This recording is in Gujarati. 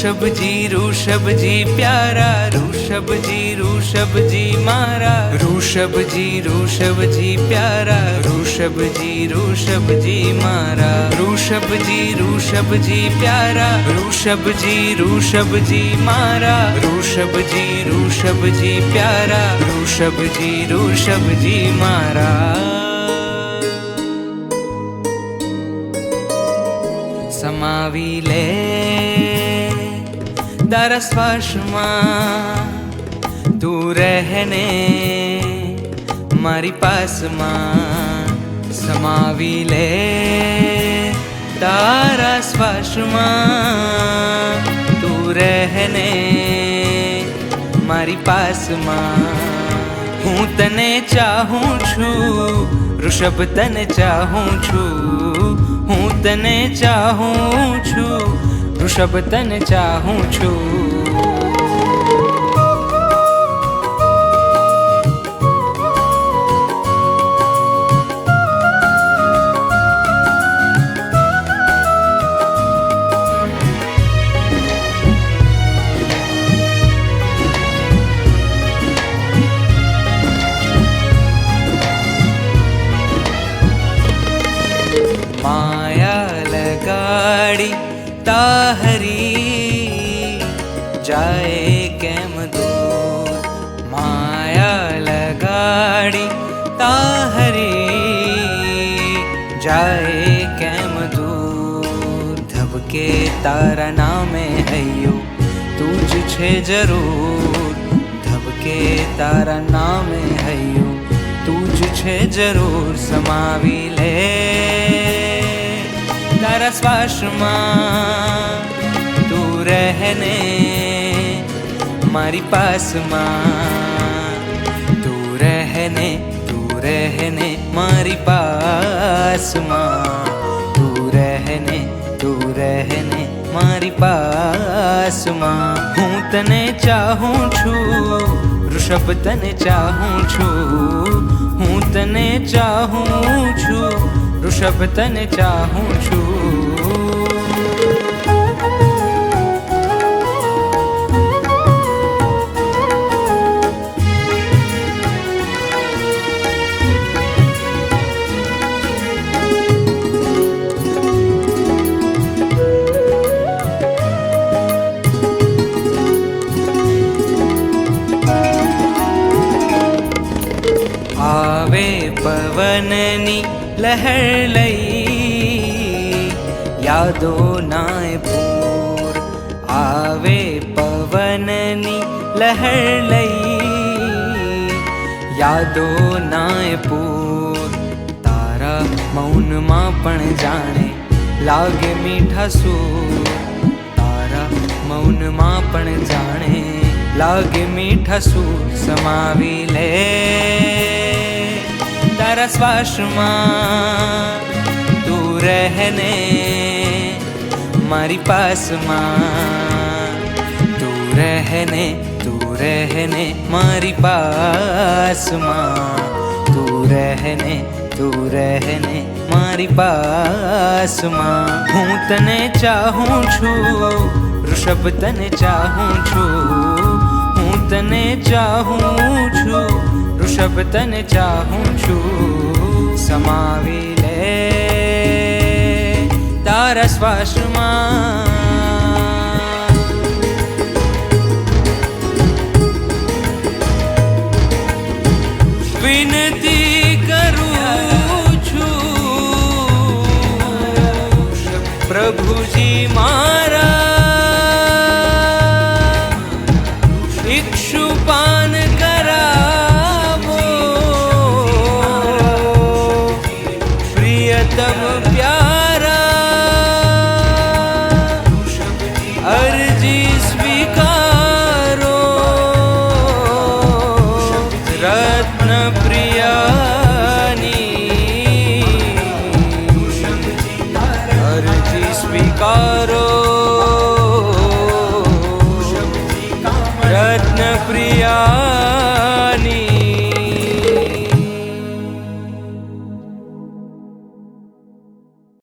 ऋषभ जी प्यारा, ऋषभ जी मारा, ऋषभ जी प्यारा, ऋषभ जी मारा, ऋषभ जी प्यारा, ऋषभ जी मारा, ऋषभ जी प्यारा, ऋषभ जी मारा। समावी ले तारा श्वासમાં તું રહેને મારી પાસમાં, સમાવી લે તારા શ્વાસમાં તું રહેને મારી પાસમાં। હું તને ચાહું છું ऋषभ તને ચાહું છું, હું તને ચાહું છું ऋषभ તને ચાહું છું। माया लगाड़ी ताहरी जाए केम दूर, माया लगाड़ी ताहरी जाए केम दूर। धबके तारा नामे हयो तुझ छे जरूर, धबके तारा नामे हयो तुझ छे जरूर। समावी ले तारा श्वासમાં તું રહેને મારી પાસમાં, તું રહેને મારી પાસમાં, તું રહેને મારી પાસમાં। હું તને ચાહું છું ऋषभ તને ચાહું છું, હું તને ચાહું છું ऋषभ તને ચાહું છું। आवे पवननी लहर लई यादो नाय पूर, आवे पवननी लहर लई यादो नाय पूर। तारा मौन मां पण जाने लागे मीठा सूर, तारा मौन मां पण जाने लागे मीठा सूर। समावी ले तारा श्वासમાં તું રહેને મારી પાસમાં, તું રહેને મારી પાસમાં, તું રહેને મારી પાસમાં। હું તને ચાહું છું ऋषभ તને ચાહું છું, હું તને ચાહું છું ऋषभ તને ચાહું છું। સમાવી લે તારા શ્વાસમાં વિનતી કરું છું પ્રભુજી મારા, ઇક્ષુપાન કરાવો પ્રિયતમ પ્યારા, અરજી સ્વીકારો રત્ન પ્રિયાની, અરજી સ્વીકારો